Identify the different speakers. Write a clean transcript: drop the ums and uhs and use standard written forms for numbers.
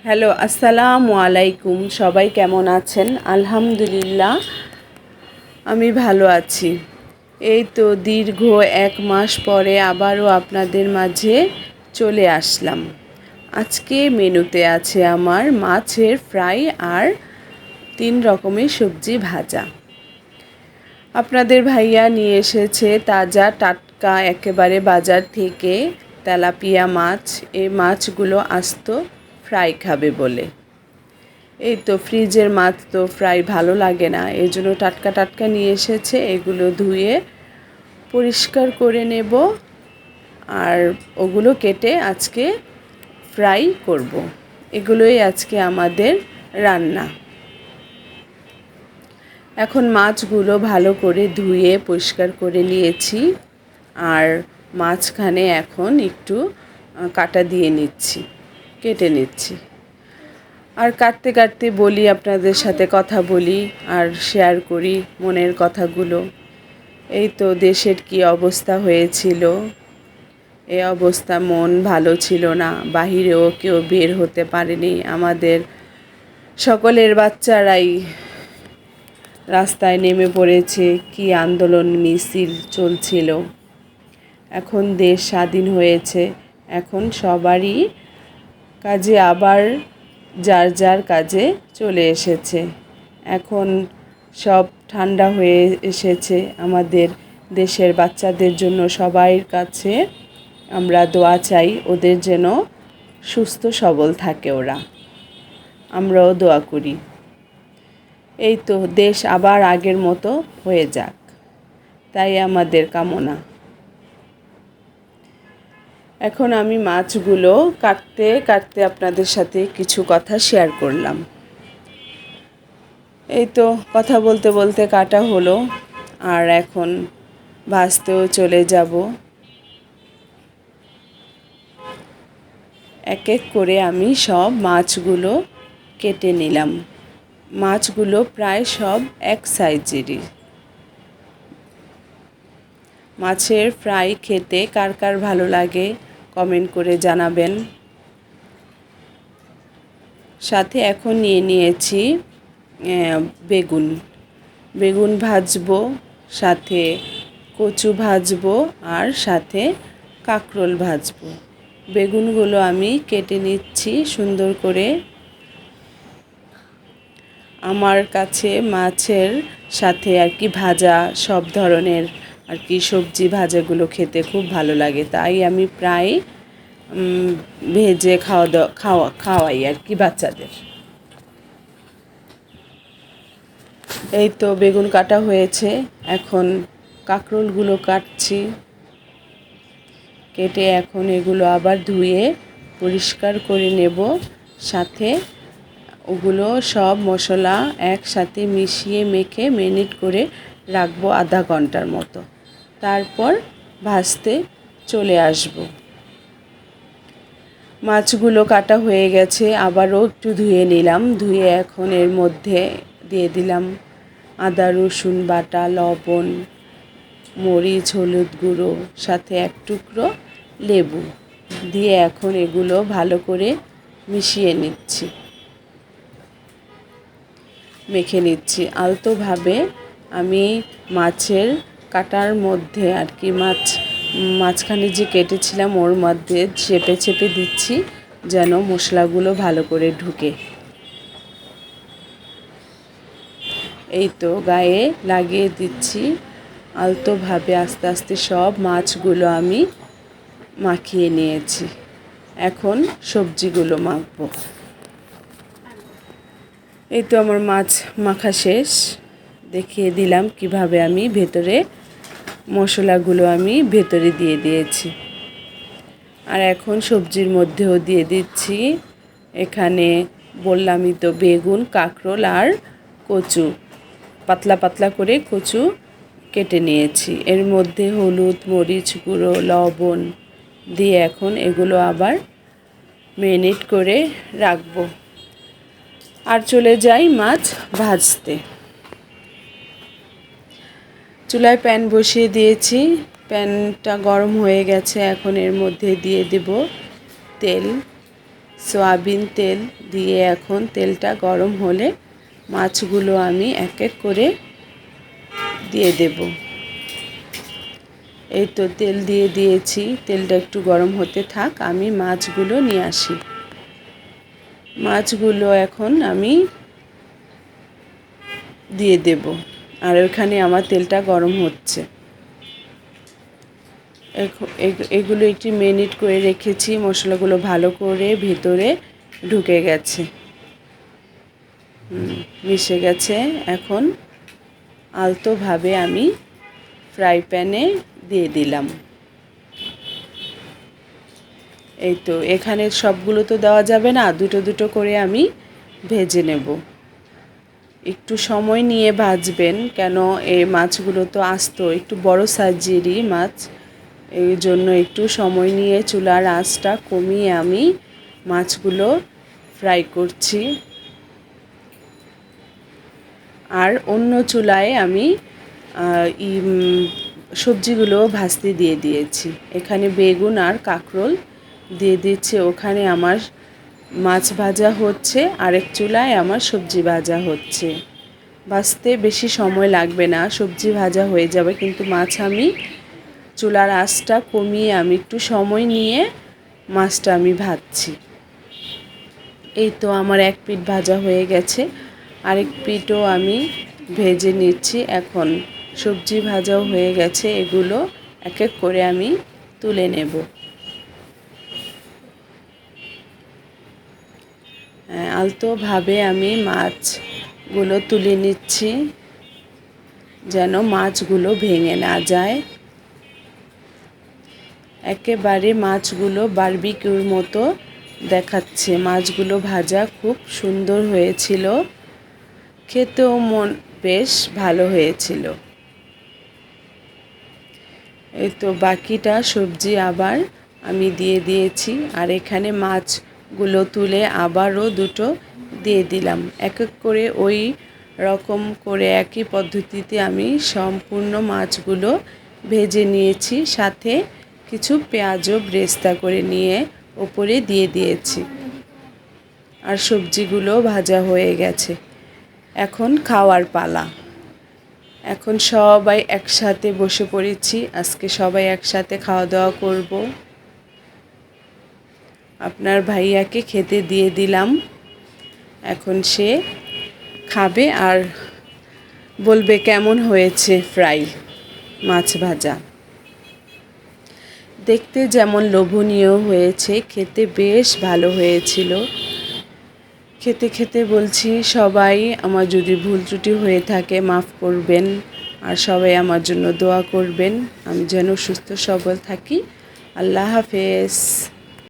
Speaker 1: Hello, আসসালামু আলাইকুম। সবাই কেমন আছেন? আলহামদুলিল্লাহ আমি ভালো আছি। এই তো দীর্ঘ 1 মাস পরে আবারও আপনাদের মাঝে চলে আসলাম। আজকে মেনুতে আছে আমার মাছের ফ্রাই আর 3 রকমের সবজি ভাজা। আপনাদের ভাইয়া নিয়ে এসেছে তাজা টাটকা একেবারে বাজার থেকে তেলাপিয়া মাছ। এই মাছগুলো আস্ত ফ্রাই খাবে বলে। এই তো ফ্রিজের মাছ তো ফ্রাই ভালো লাগে না, এই জন্য টাটকা টাটকা নিয়ে এসেছে। এগুলো ধুয়ে পরিষ্কার করে নেব আর ওগুলো কেটে আজকে ফ্রাই করব। এগুলোই আজকে আমাদের রান্না। এখন মাছগুলো ভালো করে ধুয়ে পরিষ্কার করে নিয়েছি আর মাঝখানে এখন একটু কাটা দিয়ে নিচ্ছি, কেটে নিচ্ছি। আর কাটতে কাটতে বলি, আপনাদের সাথে কথা বলি আর শেয়ার করি মনের কথাগুলো। এই তো দেশের কি অবস্থা হয়েছিল, এই অবস্থা, মন ভালো ছিল না। বাহিরেও কেউ বের হতে পারেনি। আমাদের সকলের বাচ্চারাই রাস্তায় নেমে পড়েছে, কি আন্দোলন মিছিল চলছিল। এখন দেশ স্বাধীন হয়েছে, এখন সবারই কাজে আবার যার যার কাজে চলে এসেছে। এখন সব ঠান্ডা হয়ে এসেছে। আমাদের দেশের বাচ্চাদের জন্য সবার কাছে আমরা দোয়া চাই, ওদের যেন সুস্থ সবল থাকে ওরা। আমরাও দোয়া করি। এই তো দেশ আবার আগের মতো হয়ে যাক, তাই আমাদের কামনা। এখন আমি মাছগুলো কাটতে কাটতে আপনাদের সাথে কিছু কথা শেয়ার করলাম। এই তো কথা বলতে বলতে কাটা হলো, আর এখন ভাজতেও চলে যাব। এক এক করে আমি সব মাছগুলো কেটে নিলাম। মাছগুলো প্রায় সব এক সাইজেরই। মাছের ফ্রাই খেতে কার কার ভালো লাগে কমেন্ট করে জানাবেন। সাথে এখন নিয়ে নিয়েছি বেগুন। বেগুন ভাজবো, সাথে কচু ভাজবো আর সাথে কাঁকরোল ভাজবো। বেগুনগুলো আমি কেটে নিচ্ছি সুন্দর করে। আমার কাছে মাছের সাথে আর কি ভাজা সব ধরনের আর কি সবজি ভাজাগুলো খেতে খুব ভালো লাগে, তাই আমি প্রায় ভেজে খাওয়াই আর কি বাচ্চাদের। এই তো বেগুন কাটা হয়েছে, এখন কাঁকরোলগুলো কাটছি। কেটে এখন এগুলো আবার ধুয়ে পরিষ্কার করে নেব। সাথে ওগুলো সব মশলা একসাথে মিশিয়ে মেখে ম্যারিনেট করে রাখবো আধা ঘন্টার মতো। তারপর ভাজতে চলে আসব। মাছগুলো কাটা হয়ে গেছে, আবারও একটু ধুয়ে নিলাম। ধুয়ে এখন এর মধ্যে দিয়ে দিলাম আদা রসুন বাটা, লবণ, মরিচ, হলুদ গুঁড়ো, সাথে এক টুকরো লেবু দিয়ে এখন এগুলো ভালো করে মিশিয়ে নিচ্ছি, মেখে নিচ্ছি আলতোভাবে। আমি মাছের কাটার মধ্যে আর কি মাঝখানে যে কেটেছিলাম ওর মধ্যে চেপে চেপে দিচ্ছি যেন মশলাগুলো ভালো করে ঢুকে। এই তো গায়ে লাগিয়ে দিচ্ছি আলতোভাবে। আস্তে আস্তে সব মাছগুলো আমি মাখিয়ে নিয়েছি। এখন সবজিগুলো মাখবো। এই তো আমার মাছ মাখা শেষ। দেখিয়ে দিলাম কিভাবে আমি ভেতরে মশলাগুলো আমি ভেতরে দিয়ে দিয়েছি। আর এখন সবজির মধ্যেও দিয়ে দিচ্ছি। এখানে বললামই তো বেগুন, কাঁকরোল আর কচু, পাতলা পাতলা করে কচু কেটে নিয়েছি। এর মধ্যে হলুদ, মরিচ গুঁড়ো, লবণ দিয়ে এখন এগুলো আবার ম্যারিনেট করে রাখবো। আর চলে যাই মাছ ভাজতে। চুলায় প্যান বসিয়ে দিয়েছি, প্যানটা গরম হয়ে গেছে। এখন এর মধ্যে দিয়ে দেব তেল। সয়াবিন তেল দিয়ে এখন তেলটা গরম হলে মাছগুলো আমি এক এক করে দিয়ে দেব। এই তো তেল দিয়ে দিয়েছি, তেলটা একটু গরম হতে থাক, আমি মাছগুলো নিয়ে আসি। মাছগুলো এখন আমি দিয়ে দেব, আর ওখানে আমার তেলটা গরম হচ্ছে। এগুলো একটু মেরিনেট করে রেখেছি, মশলাগুলো ভালো করে ভেতরে ঢুকে গেছে, মিশে গেছে। এখন আলতোভাবে আমি ফ্রাই প্যানে দিয়ে দিলাম। এই তো এখানে সবগুলো তো দেওয়া যাবে না, দুটো দুটো করে আমি ভেজে নেব। একটু সময় নিয়ে ভাজবেন, কেন এই মাছগুলো তো আস্ত, একটু বড় সাইজেরই মাছ, এই জন্য একটু সময় নিয়ে চুলার আঁচটা কমিয়ে আমি মাছগুলো ফ্রাই করছি। আর অন্য চুলায় আমি সবজিগুলো ভাজতে দিয়ে দিয়েছি। এখানে বেগুন আর কাঁকরোল দিয়ে দিচ্ছে, ওখানে আমার মাছ ভাজা হচ্ছে, আরেক চুলায় আমার সবজি ভাজা হচ্ছে। ভাজতে বেশি সময় লাগবে না, সবজি ভাজা হয়ে যাবে, কিন্তু মাছ আমি চুলার আঁচটা কমিয়ে আমি একটু সময় নিয়ে মাছটা আমি ভাজছি। এই তো আমার এক পিঠ ভাজা হয়ে গেছে, আরেক পিঠও আমি ভেজে নিচ্ছি। এখন সবজি ভাজাও হয়ে গেছে, এগুলো এক এক করে আমি তুলে নেব। আলতোভাবে আমি মাছগুলো তুলে নিচ্ছি, যেন মাছগুলো ভেঙে না যায়। একেবারে মাছগুলো বারবিকিউর মতো দেখাচ্ছে। মাছগুলো ভাজা খুব সুন্দর হয়েছিল, খেতেও বেশ ভালো হয়েছিল। এই তো বাকিটা সবজি আবার আমি দিয়ে দিয়েছি, আর এখানে মাছগুলো তুলে আবারও দুটো দিয়ে দিলাম। এক এক করে ওই রকম করে একই পদ্ধতিতে আমি সম্পূর্ণ মাছগুলো ভেজে নিয়েছি, সাথে কিছু পেঁয়াজও ব্রেস্তা করে নিয়ে ওপরে দিয়ে দিয়েছি। আর সবজিগুলো ভাজা হয়ে গেছে, এখন খাওয়ার পালা। এখন সবাই একসাথে বসে পড়েছি, আজকে সবাই একসাথে খাওয়া দাওয়া করব। আপনার ভাইয়াকে খেতে দিয়ে দিলাম, এখন সে খাবে আর বলবে কেমন হয়েছে ফ্রাই মাছ ভাজা। দেখতে যেমন লোভনীয় হয়েছে, খেতে বেশ ভালো হয়েছিল। খেতে খেতে বলছি, সবাই আমার যদি ভুল ত্রুটি হয়ে থাকে মাফ করবেন, আর সবাই আমার জন্য দোয়া করবেন, আমি যেন সুস্থ সবল থাকি। আল্লাহ হাফেজ।